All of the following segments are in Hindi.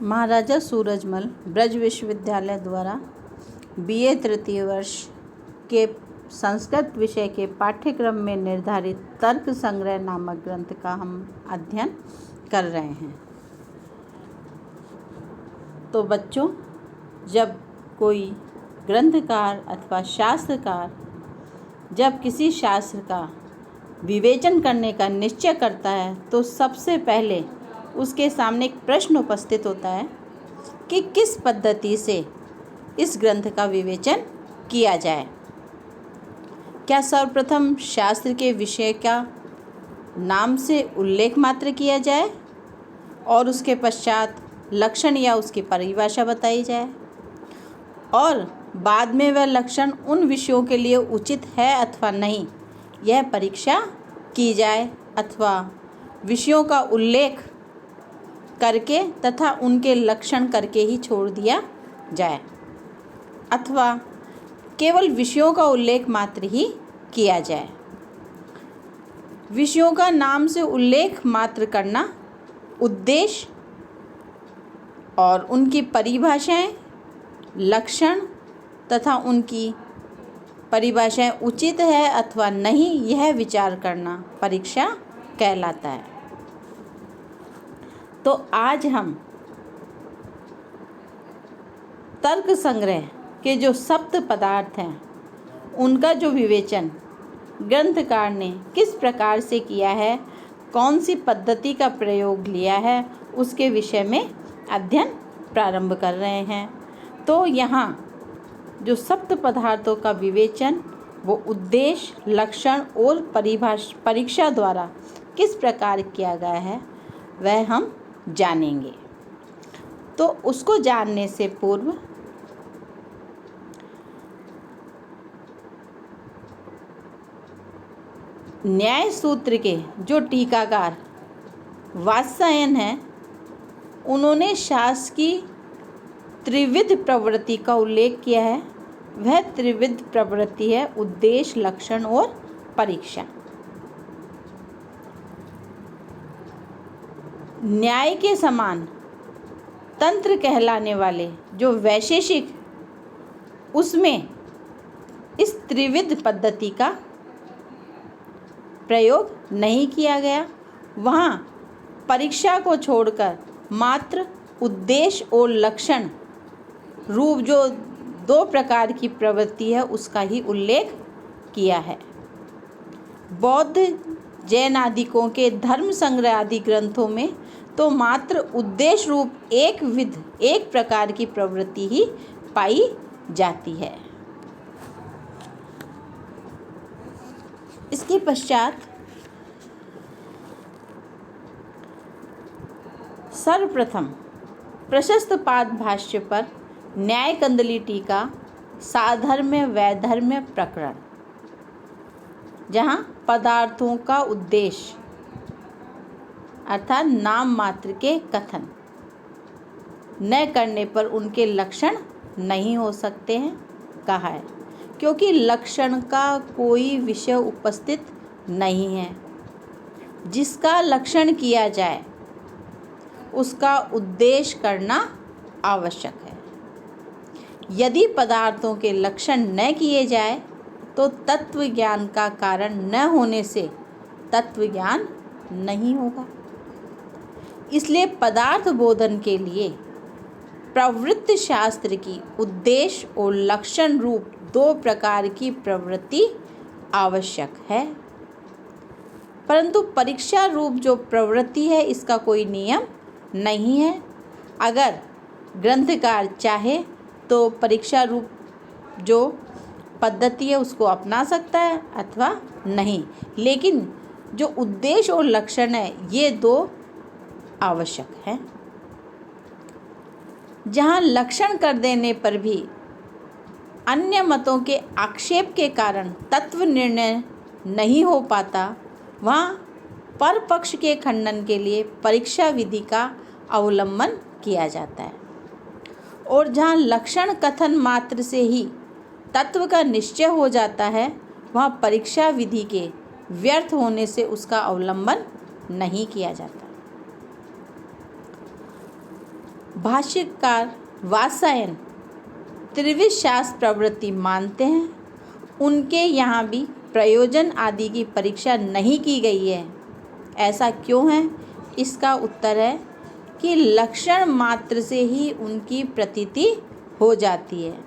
महाराजा सूरजमल ब्रज विश्वविद्यालय द्वारा बीए तृतीय वर्ष के संस्कृत विषय के पाठ्यक्रम में निर्धारित तर्क संग्रह नामक ग्रंथ का हम अध्ययन कर रहे हैं। तो बच्चों, जब कोई ग्रंथकार अथवा शास्त्रकार जब किसी शास्त्र का विवेचन करने का निश्चय करता है तो सबसे पहले उसके सामने एक प्रश्न उपस्थित होता है कि किस पद्धति से इस ग्रंथ का विवेचन किया जाए। क्या सर्वप्रथम शास्त्र के विषय का नाम से उल्लेख मात्र किया जाए और उसके पश्चात लक्षण या उसकी परिभाषा बताई जाए और बाद में वह लक्षण उन विषयों के लिए उचित है अथवा नहीं यह परीक्षा की जाए, अथवा विषयों का उल्लेख करके तथा उनके लक्षण करके ही छोड़ दिया जाए, अथवा केवल विषयों का उल्लेख मात्र ही किया जाए। विषयों का नाम से उल्लेख मात्र करना उद्देश्य और उनकी परिभाषाएं, लक्षण तथा उनकी परिभाषाएं उचित है अथवा नहीं यह विचार करना परीक्षा कहलाता है। तो आज हम तर्क संग्रह के जो सप्त पदार्थ हैं उनका जो विवेचन ग्रंथकार ने किस प्रकार से किया है, कौन सी पद्धति का प्रयोग लिया है, उसके विषय में अध्ययन प्रारंभ कर रहे हैं। तो यहाँ जो सप्त पदार्थों का विवेचन वो उद्देश्य, लक्षण और परीक्षा द्वारा किस प्रकार किया गया है वह हम जानेंगे। तो उसको जानने से पूर्व न्याय सूत्र के जो टीकाकार वात्सायन हैं उन्होंने शास्त्र की त्रिविध प्रवृत्ति का उल्लेख किया है। वह त्रिविध प्रवृत्ति है उद्देश्य, लक्षण और परीक्षा। न्याय के समान तंत्र कहलाने वाले जो वैशेषिक उसमें इस त्रिविध पद्धति का प्रयोग नहीं किया गया। वहाँ परीक्षा को छोड़कर मात्र उद्देश्य और लक्षण रूप जो दो प्रकार की प्रवृत्ति है उसका ही उल्लेख किया है। बौद्ध जैन आदिकों के धर्म संग्रह आदि ग्रंथों में तो मात्र उद्देश्य रूप एक प्रकार की प्रवृत्ति ही पाई जाती है। इसके पश्चात सर्वप्रथम प्रशस्त पाद भाष्य पर न्याय कंदली टीका साधर्म्य वैधर्म्य प्रकरण, जहाँ पदार्थों का उद्देश्य अर्थात नाम मात्र के कथन न करने पर उनके लक्षण नहीं हो सकते हैं कहा है, क्योंकि लक्षण का कोई विषय उपस्थित नहीं है। जिसका लक्षण किया जाए उसका उद्देश्य करना आवश्यक है। यदि पदार्थों के लक्षण न किए जाए तो तत्व ज्ञान का कारण न होने से तत्व ज्ञान नहीं होगा। इसलिए पदार्थ बोधन के लिए प्रवृत्ति शास्त्र की उद्देश्य और लक्षण रूप दो प्रकार की प्रवृत्ति आवश्यक है, परंतु परीक्षा रूप जो प्रवृत्ति है इसका कोई नियम नहीं है। अगर ग्रंथकार चाहे तो परीक्षा रूप जो पद्धति है उसको अपना सकता है अथवा नहीं, लेकिन जो उद्देश्य और लक्षण है ये दो आवश्यक है। जहाँ लक्षण कर देने पर भी अन्य मतों के आक्षेप के कारण तत्व निर्णय नहीं हो पाता, वहाँ पर पक्ष के खंडन के लिए परीक्षा विधि का अवलंबन किया जाता है। और जहाँ लक्षण कथन मात्र से ही तत्व का निश्चय हो जाता है, वहाँ परीक्षा विधि के व्यर्थ होने से उसका अवलंबन नहीं किया जाता। भाष्यकार वात्सायन त्रिविध शास्त्र प्रवृत्ति मानते हैं। उनके यहाँ भी प्रयोजन आदि की परीक्षा नहीं की गई है। ऐसा क्यों है? इसका उत्तर है कि लक्षण मात्र से ही उनकी प्रतीति हो जाती है।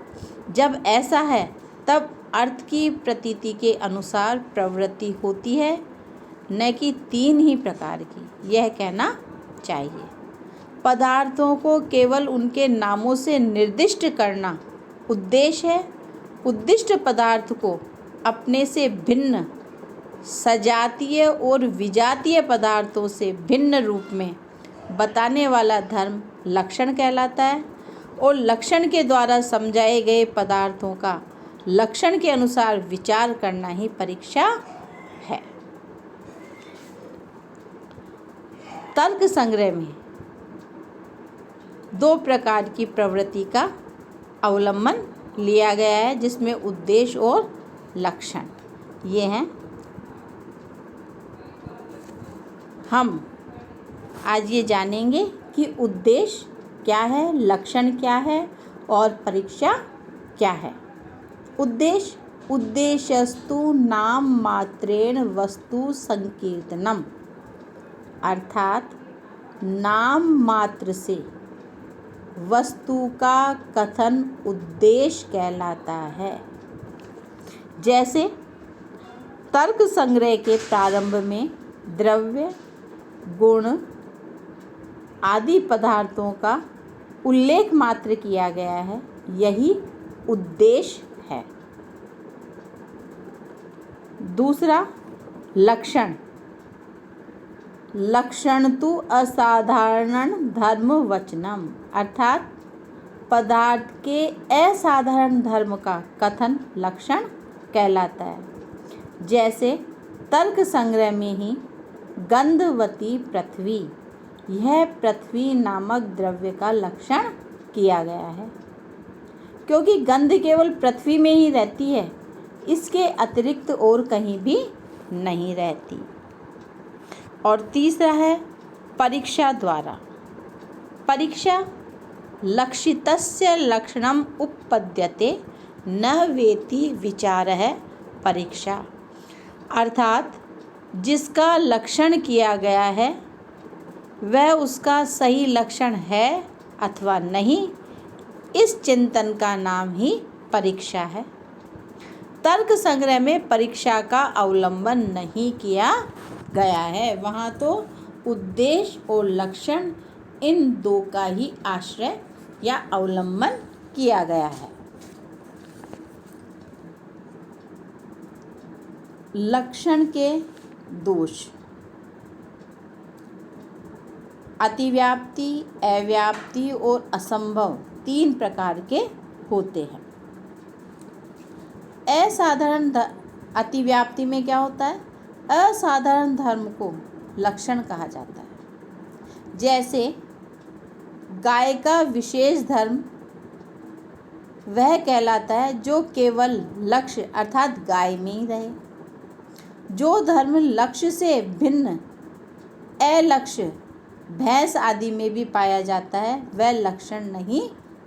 जब ऐसा है तब अर्थ की प्रतीति के अनुसार प्रवृत्ति होती है, न कि 3 ही प्रकार की। यह कहना चाहिए। पदार्थों को केवल उनके नामों से निर्दिष्ट करना उद्देश्य है। उद्दिष्ट पदार्थ को अपने से भिन्न सजातीय और विजातीय पदार्थों से भिन्न रूप में बताने वाला धर्म लक्षण कहलाता है, और लक्षण के द्वारा समझाए गए पदार्थों का लक्षण के अनुसार विचार करना ही परीक्षा है। तर्क संग्रह में 2 प्रकार की प्रवृत्ति का अवलंबन लिया गया है, जिसमें उद्देश्य और लक्षण ये हैं। हम आज ये जानेंगे कि उद्देश्य क्या है, लक्षण क्या है और परीक्षा क्या है। उद्देश्यस्तु नाम मात्रेण वस्तु संकीर्तनम, अर्थात नाम मात्र से वस्तु का कथन उद्देश्य कहलाता है। जैसे तर्क संग्रह के प्रारंभ में द्रव्य, गुण आदि पदार्थों का उल्लेख मात्र किया गया है, यही उद्देश्य है। दूसरा, लक्षण। लक्षण तु असाधारण धर्म वचनम, अर्थात पदार्थ के असाधारण धर्म का कथन लक्षण कहलाता है। जैसे तर्क संग्रह में ही गंधवती पृथ्वी, यह पृथ्वी नामक द्रव्य का लक्षण किया गया है, क्योंकि गंध केवल पृथ्वी में ही रहती है, इसके अतिरिक्त और कहीं भी नहीं रहती। और तीसरा है परीक्षा द्वारा। परीक्षा लक्षितस्य लक्षणम उपपद्यते न वेति विचारः परीक्षा, अर्थात जिसका लक्षण किया गया है वह उसका सही लक्षण है अथवा नहीं, इस चिंतन का नाम ही परीक्षा है। तर्क संग्रह में परीक्षा का अवलंबन नहीं किया गया है, वहाँ तो उद्देश्य और लक्षण इन 2 का ही आश्रय या अवलंबन किया गया है। लक्षण के दोष अतिव्याप्ति, अव्याप्ति और असंभव 3 प्रकार के होते हैं। असाधारण अतिव्याप्ति में क्या होता है? असाधारण धर्म को लक्षण कहा जाता है। जैसे गाय का विशेष धर्म वह कहलाता है जो केवल लक्ष्य अर्थात गाय में ही रहे। जो धर्म लक्ष्य से भिन्न अलक्ष्य भैंस आदि में भी पाया जाता है वह लक्षण नहीं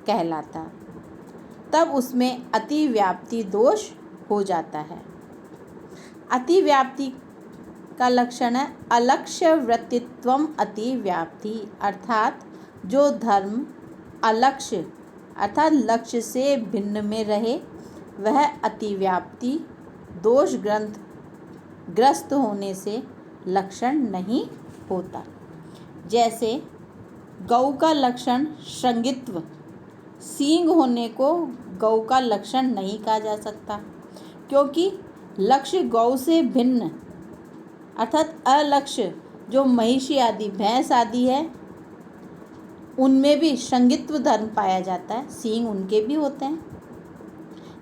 कहलाता, तब उसमें अतिव्याप्ति दोष हो जाता है। अतिव्याप्ति का लक्षण है अलक्ष्य वृत्तित्वम अतिव्याप्ति, अर्थात जो धर्म अलक्ष्य अर्थात लक्ष्य से भिन्न में रहे वह अतिव्याप्ति दोष ग्रस्त होने से लक्षण नहीं होता। जैसे गौ का लक्षण श्रृंगित्व, सींग होने को गौ का लक्षण नहीं कहा जा सकता, क्योंकि लक्ष्य गौ से भिन्न अर्थात अलक्ष्य जो महिषी आदि भैंस आदि है उनमें भी श्रृंगित्व धर्म पाया जाता है, सींग उनके भी होते हैं,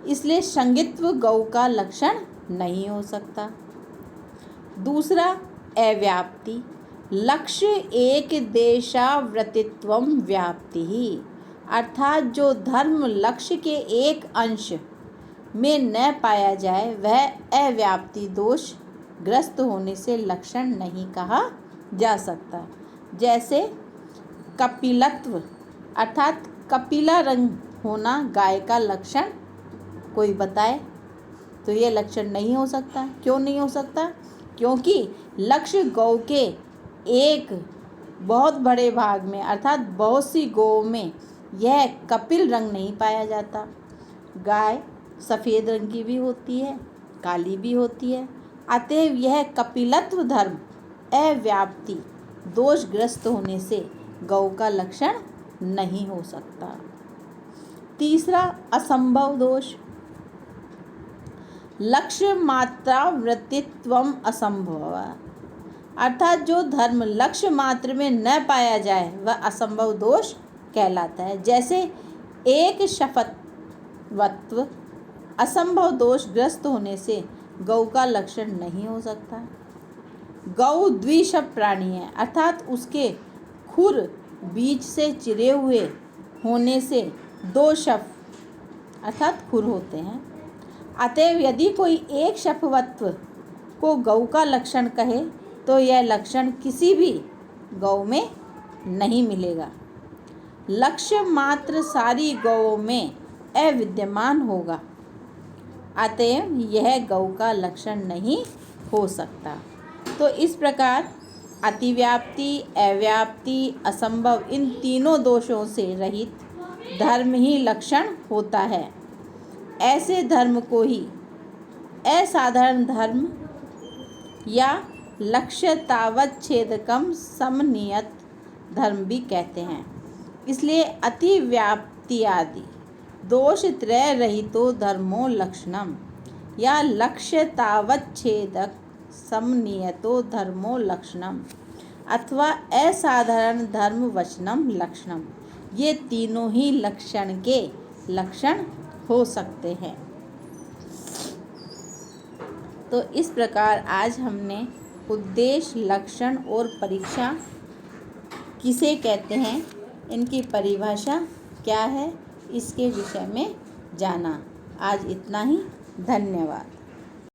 इसलिए श्रृंगित्व गौ का लक्षण नहीं हो सकता। दूसरा, अव्याप्ति। लक्ष्य एक देशावृत्तित्वम व्याप्ति ही, अर्थात जो धर्म लक्ष्य के एक अंश में न पाया जाए वह अव्याप्ति दोष ग्रस्त होने से लक्षण नहीं कहा जा सकता। जैसे कपिलत्व अर्थात कपिला रंग होना गाय का लक्षण कोई बताए तो ये लक्षण नहीं हो सकता। क्यों नहीं हो सकता? क्योंकि लक्ष्य गौ के एक बहुत बड़े भाग में अर्थात बहुत सी गौओं में यह कपिल रंग नहीं पाया जाता। गाय सफ़ेद रंग की भी होती है, काली भी होती है। अतएव यह कपिलत्व धर्म अव्याप्ति दोषग्रस्त होने से गौ का लक्षण नहीं हो सकता। तीसरा, असंभव दोष। लक्ष्य मात्रावृत्तित्वम असंभव, अर्थात जो धर्म लक्ष्य मात्र में न पाया जाए वह असंभव दोष कहलाता है। जैसे एक शपथवत्व असंभव दोषग्रस्त होने से गौ का लक्षण नहीं हो सकता। गौ द्विशप प्राणी है, अर्थात उसके खुर बीच से चिरे हुए होने से दो शप अर्थात खुर होते हैं। अतएव यदि कोई एक शपवत्व को गौ का लक्षण कहे तो यह लक्षण किसी भी गौ में नहीं मिलेगा। लक्ष्य मात्र सारी गौओं में अविद्यमान होगा, अतएव यह गौ का लक्षण नहीं हो सकता। तो इस प्रकार अतिव्याप्ति, अव्याप्ति, असंभव इन तीनों दोषों से रहित धर्म ही लक्षण होता है। ऐसे धर्म को ही असाधारण धर्म या लक्ष्यतावच्छेदकम समनियत धर्म भी कहते हैं। इसलिए अतिव्याप्ति आदि दोष त्रय रहितो धर्मो लक्षणम या लक्ष्यतावच्छेदक समनियतो धर्मो लक्षणम अथवा असाधारण धर्म वचनम लक्षणम, ये तीनों ही लक्षण के लक्षण हो सकते हैं। तो इस प्रकार आज हमने उद्देश्य, लक्षण और परीक्षा किसे कहते हैं, इनकी परिभाषा क्या है, इसके विषय में जाना। आज इतना ही। धन्यवाद।